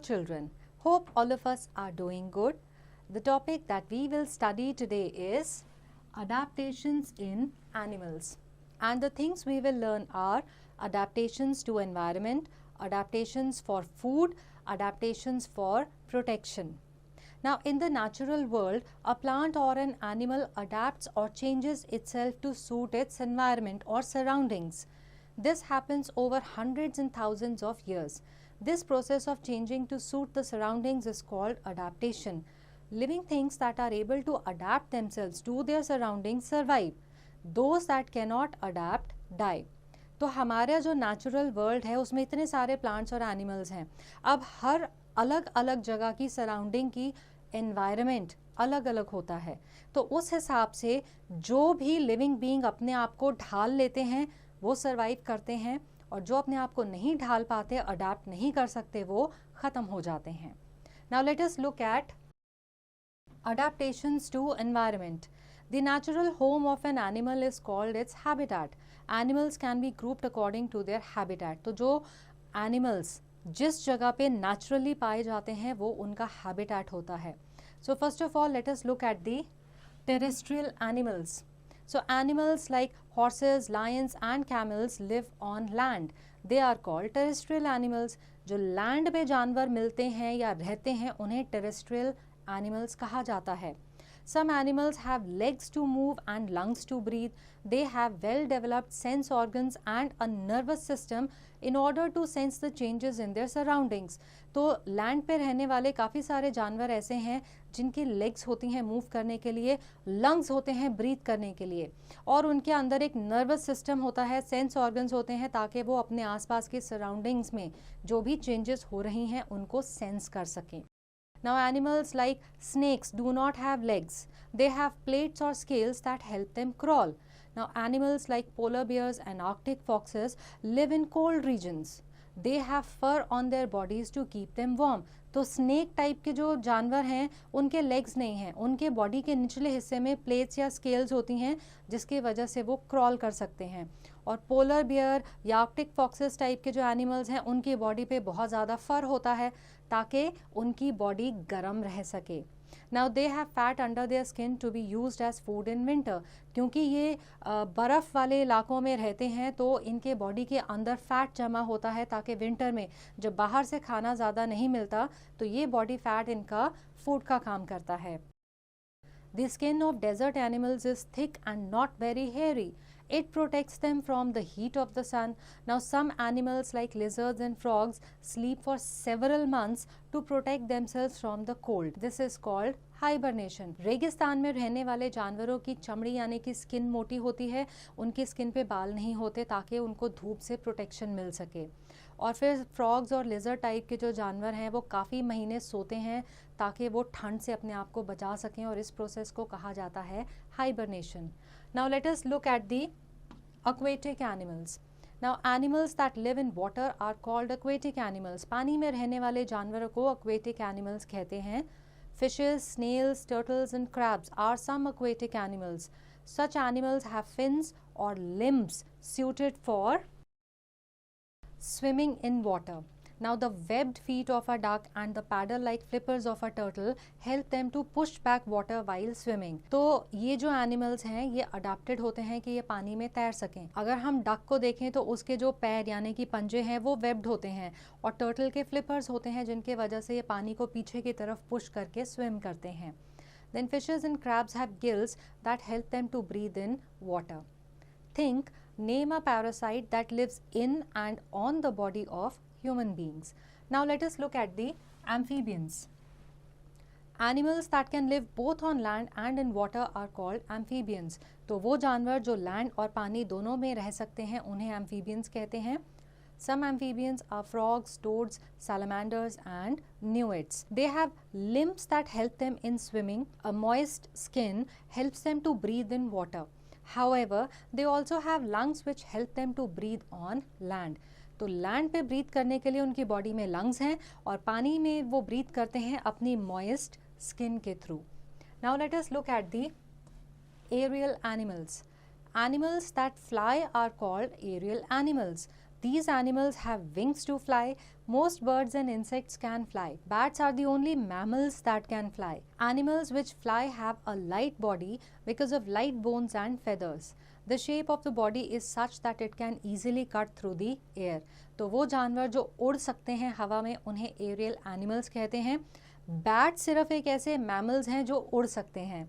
children, hope all of us are doing good. The topic that we will study today is adaptations in animals, and the things we will learn are adaptations to environment, adaptations for food, adaptations for protection. Now, in the natural world, a plant or an animal adapts or changes itself to suit its environment or surroundings. This happens over hundreds and thousands of years. This process of changing to suit the surroundings is called adaptation. Living things that are able to adapt themselves to their surroundings survive. Those that cannot adapt die. तो हमारा जो natural world है उसमें इतने सारे plants और animals हैं. अब हर अलग अलग जगह की सराउंडिंग की एनवायरनमेंट अलग अलग होता है, तो उस हिसाब से जो भी लिविंग बीइंग अपने आप को ढाल लेते हैं वो सरवाइव करते हैं, और जो अपने आप को नहीं ढाल पाते, अडाप्ट नहीं कर सकते, वो ख़त्म हो जाते हैं. Now let us look eight adaptations to environment. The natural home of an animal is called its habitat. Animals can be grouped according to their habitat. तो जो animals जिस जगह पे naturally पाए जाते हैं वो उनका habitat होता है. So first of all, let us look at the terrestrial animals. So animals like horses, lions and camels live on land. They are called terrestrial animals. जो land पे जानवर मिलते हैं या रहते हैं उन्हें terrestrial animals कहा जाता है. Some animals have legs to move and lungs to breathe. They have well developed sense organs and a nervous system in order to sense the changes in their surroundings. तो land पे रहने वाले काफ़ी सारे जानवर ऐसे हैं जिनकी लेग्स होती हैं मूव करने के लिए, लंग्स होते हैं ब्रीथ करने के लिए, और उनके अंदर एक नर्वस सिस्टम होता है, सेंस ऑर्गन्स होते हैं ताकि वो अपने आसपास के सराउंडिंग्स में जो भी चेंजेस हो रही हैं उनको सेंस कर सकें. Now animals like snakes do not have legs. They have plates or scales that help them crawl. Now animals like polar bears and Arctic foxes live in cold regions. They have fur on their bodies to keep them warm. तो snake type के जो जानवर हैं उनके legs नहीं हैं, उनके body के निचले हिस्से में प्लेट्स या स्केल्स होती हैं जिसकी वजह से वो क्रॉल कर सकते हैं. और पोलर बियर या आर्कटिक फॉक्सेस टाइप के जो एनिमल्स हैं उनकी बॉडी पे बहुत ज़्यादा फर होता है ताकि उनकी बॉडी गर्म रह सके. Now they have fat under their skin to be used as food in winter. क्योंकि ये बर्फ़ वाले इलाकों में रहते हैं तो इनके बॉडी के अंदर फैट जमा होता है ताकि विंटर में जब बाहर से खाना ज़्यादा नहीं मिलता तो ये बॉडी फैट इनका फूड का काम करता है. The skin of desert animals is thick and not very hairy. It protects them from the heat of the sun. Now some animals like lizards and frogs sleep for several months to protect themselves from the cold. This is called hibernation. रेगिस्तान में रहने वाले जानवरों की चमड़ी यानी कि skin मोटी होती है, उनकी स्किन पे बाल नहीं होते ताकि उनको धूप से प्रोटेक्शन मिल सके. और फिर फ्रॉग्स और लिजर्ड टाइप के जो जानवर हैं वो काफ़ी महीने सोते हैं ताकि वो ठंड से अपने आप को बचा सकें, और इस प्रोसेस को कहा जाता है hibernation. Now let us look at the aquatic animals. Now animals that live in water are called aquatic animals. पानी में रहने वाले जानवरों को aquatic animals कहते हैं. Fishes, snails, turtles and crabs are some aquatic animals. Such animals have fins or limbs suited for swimming in water. Now the webbed feet of a duck and the paddle-like flippers of a turtle help them to push back water while swimming. तो ये जो animals हैं ये adapted होते हैं कि ये पानी में तैर सकें. अगर हम डक को देखें तो उसके जो पैर यानी कि पंजे हैं वो वेब्ड होते हैं, और टर्टल के फ्लिपर्स होते हैं जिनके वजह से ये पानी को पीछे की तरफ पुश करके स्विम करते हैं. Then fishes and crabs have gills that help them to breathe in water. Think, name a parasite that lives in and on the body of human beings. Now let us look at the amphibians. Animals that can live both on land and in water are called amphibians. तो वो जानवर जो land और पानी दोनों में रह सकते हैं उन्हें amphibians कहते हैं. Some amphibians are frogs, toads, salamanders and newts. They have limbs that help them in swimming. A moist skin helps them to breathe in water. However, they also have lungs which help them to breathe on land. तो land पे breathe करने के लिए उनकी body में lungs हैं, और पानी में वो ब्रीथ करते हैं अपनी मॉइस्ट स्किन के through. Now let us look at the aerial animals. Animals that fly are called aerial animals. These animals have wings to fly. Most birds and insects can fly. Bats are the only mammals that can fly. Animals which fly have a light body because of light bones and feathers. The shape of the body is such that it can easily cut through the air. तो वो जानवर जो उड़ सकते हैं हवा में उन्हें एरियल एनिमल्स कहते हैं. बैट सिर्फ एक ऐसे मैमल्स हैं जो उड़ सकते हैं.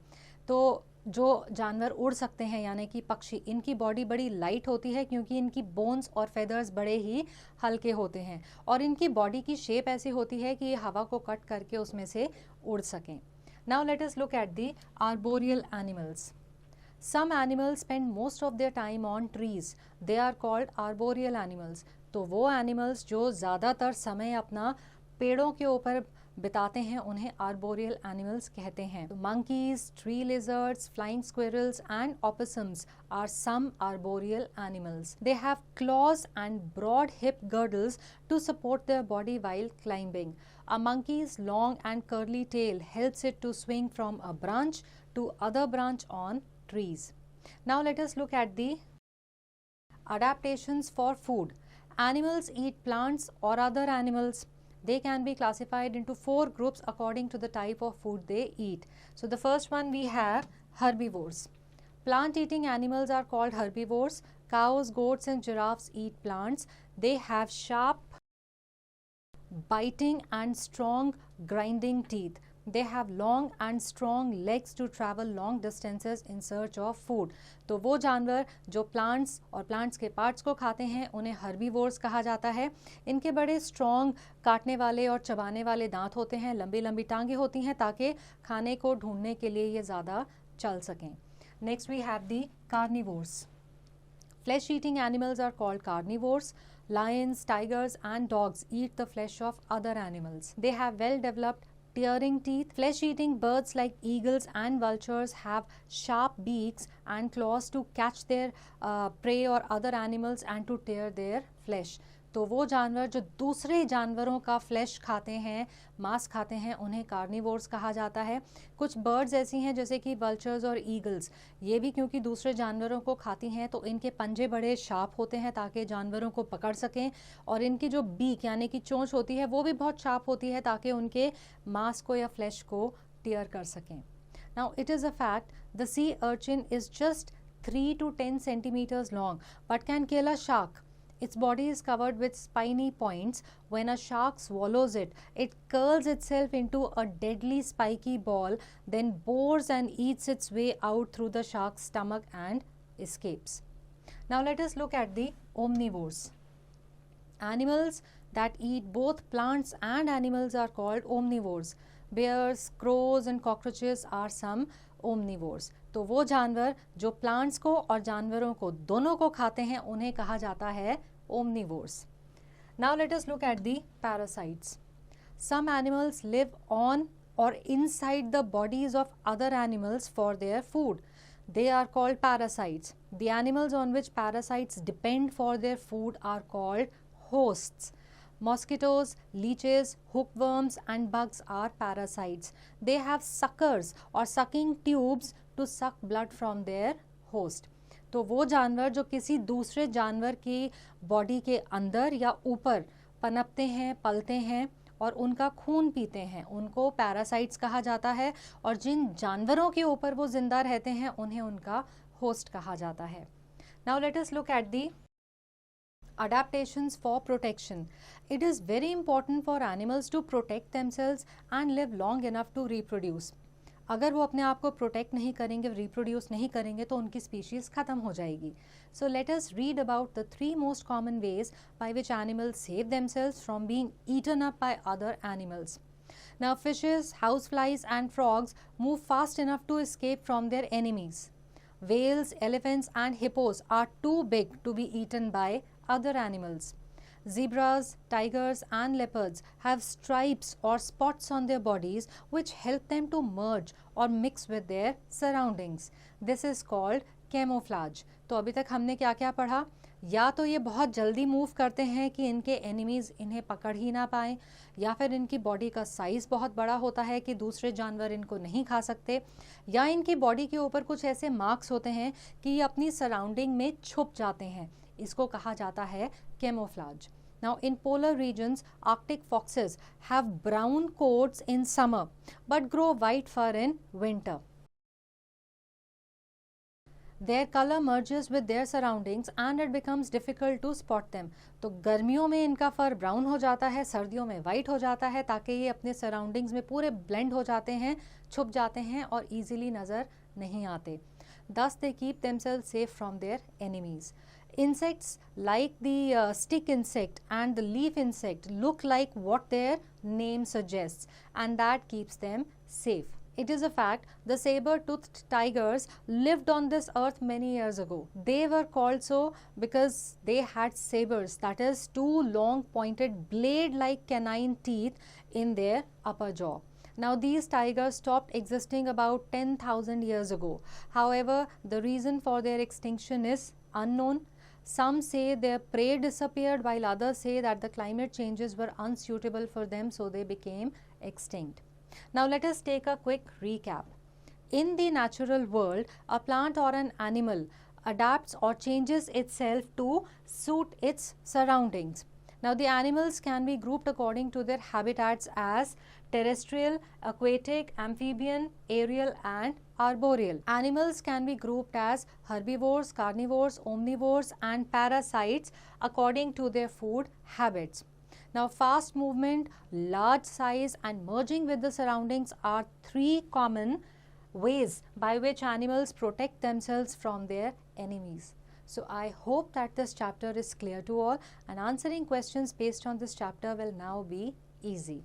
तो जो जानवर उड़ सकते हैं यानी कि पक्षी, इनकी बॉडी बड़ी लाइट होती है क्योंकि इनकी बोन्स और फेदर्स बड़े ही हल्के होते हैं और इनकी बॉडी की शेप ऐसी होती है कि ये हवा को कट करके उसमें से उड़ सकें. Now let us look at the arboreal animals. Some animals spend most of their time on trees. They are called arboreal animals. तो वो animals जो ज़्यादातर समय अपना पेड़ों के ऊपर बिताते हैं उन्हें arboreal animals कहते हैं. Monkeys, tree lizards, flying squirrels and opossums are some arboreal animals. They have claws and broad hip girdles to support their body while climbing. A monkey's long and curly tail helps it to swing from a branch to other branch on trees. Now let us look at the adaptations for food. Animals eat plants or other animals. They can be classified into 4 groups according to the type of food they eat. So the first one we have herbivores. Plant eating animals are called herbivores. Cows, goats and giraffes eat plants. They have sharp biting and strong grinding teeth. They have long and strong legs to travel long distances in search of food. तो वो जानवर जो plants और plants के parts को खाते हैं उन्हें हर्बीवोर्स कहा जाता है. इनके बड़े स्ट्रॉन्ग काटने वाले और चबाने वाले दांत होते हैं, लंबी लंबी टांगें होती हैं ताकि खाने को ढूंढने के लिए ये ज़्यादा चल सकें. Next we have the carnivores. Flesh eating animals are called carnivores. Lions, tigers and dogs eat the flesh of other animals. They have well developed tearing teeth. Flesh eating birds like eagles and vultures have sharp beaks and claws to catch their prey or other animals and to tear their flesh. तो वो जानवर जो दूसरे जानवरों का flash खाते हैं, मांस खाते हैं, उन्हें कार्निवोर्स कहा जाता है. कुछ बर्ड्स ऐसी हैं जैसे कि वल्चर्स और ईगल्स, ये भी क्योंकि दूसरे जानवरों को खाती हैं तो इनके पंजे बड़े शार्प होते हैं ताकि जानवरों को पकड़ सकें और इनकी जो बीक यानी कि चोंच होती है वो भी बहुत शार्प होती है ताकि उनके मांस को या फ्लैश को टीयर कर सकें. Now it is a fact the sea urchin is just 3 to 10 centimeters long but can kill a shark. Its body is covered with spiny points. When a shark swallows it, it curls itself into a deadly spiky ball, then bores and eats its way out through the shark's stomach and escapes. Now let us look at the omnivores. Animals that eat both plants and animals are called omnivores. Bears, crows and cockroaches are some omnivores. तो वो जानवर जो plants को और जानवरों को दोनों को खाते हैं उन्हें कहा जाता है omnivores. Now let us look at the parasites. Some animals live on or inside the bodies of other animals for their food. They are called parasites. The animals on which parasites depend for their food are called hosts. Mosquitoes, leeches, hookworms and bugs are parasites. They have suckers or sucking tubes to suck blood from their host. तो वो जानवर जो किसी दूसरे जानवर की body के अंदर या ऊपर पनपते हैं, पलते हैं और उनका खून पीते हैं, उनको पैरासाइट्स कहा जाता है. और जिन जानवरों के ऊपर वो जिंदा रहते हैं उन्हें उनका होस्ट कहा जाता है. Now let us look at the adaptations for protection. It is very important for animals to protect themselves and live long enough to reproduce. अगर वो अपने आप को प्रोटेक्ट नहीं करेंगे, रिप्रोड्यूस नहीं करेंगे तो उनकी स्पीशीज़ ख़त्म हो जाएगी. So let us read about the 3 most common ways by which animals save themselves from being eaten up by other animals. Now fishes, houseflies and frogs move fast enough to escape from their enemies. Whales, elephants and hippos are too big to be eaten by other animals. Zebras, tigers and leopards have stripes or spots on their bodies which help them to merge or mix with their surroundings. This is called camouflage. तो अभी तक हमने क्या क्या पढ़ा? या तो ये बहुत जल्दी मूव करते हैं कि इनके एनिमीज़ इन्हें पकड़ ही ना पाएँ, या फिर इनकी बॉडी का साइज़ बहुत बड़ा होता है कि दूसरे जानवर इनको नहीं खा सकते, या इनकी बॉडी के ऊपर कुछ ऐसे मार्क्स होते हैं कि ये अपनी सराउंडिंग में छुप जाते हैं. इसको कहा जाता है camouflage. Now in polar regions, Arctic foxes have brown coats in summer but grow white fur in winter. Their color merges with their surroundings and it becomes difficult to spot them. तो गर्मियों में इनका फर brown हो जाता है, सर्दियों में white हो जाता है, ताकि ये अपने सराउंडिंग्स में पूरे ब्लेंड हो जाते हैं, छुप जाते हैं और ईजिली नज़र नहीं आते. Thus they keep themselves safe from their enemies. Insects like the stick insect and the leaf insect look like what their name suggests, and that keeps them safe. It is a fact the saber-toothed tigers lived on this earth many years ago. They were called so because they had sabers, that is, two long pointed blade-like canine teeth in their upper jaw. Now these tigers stopped existing about 10,000 years ago. However, the reason for their extinction is unknown. Some say their prey disappeared, while others say that the climate changes were unsuitable for them, so they became extinct. Now let us take a quick recap. In the natural world, a plant or an animal adapts or changes itself to suit its surroundings. Now the animals can be grouped according to their habitats as terrestrial, aquatic, amphibian, aerial and arboreal. Animals can be grouped as herbivores, carnivores, omnivores and parasites according to their food habits. Now fast movement, large size and merging with the surroundings are three common ways by which animals protect themselves from their enemies. So I hope that this chapter is clear to all, and answering questions based on this chapter will now be easy.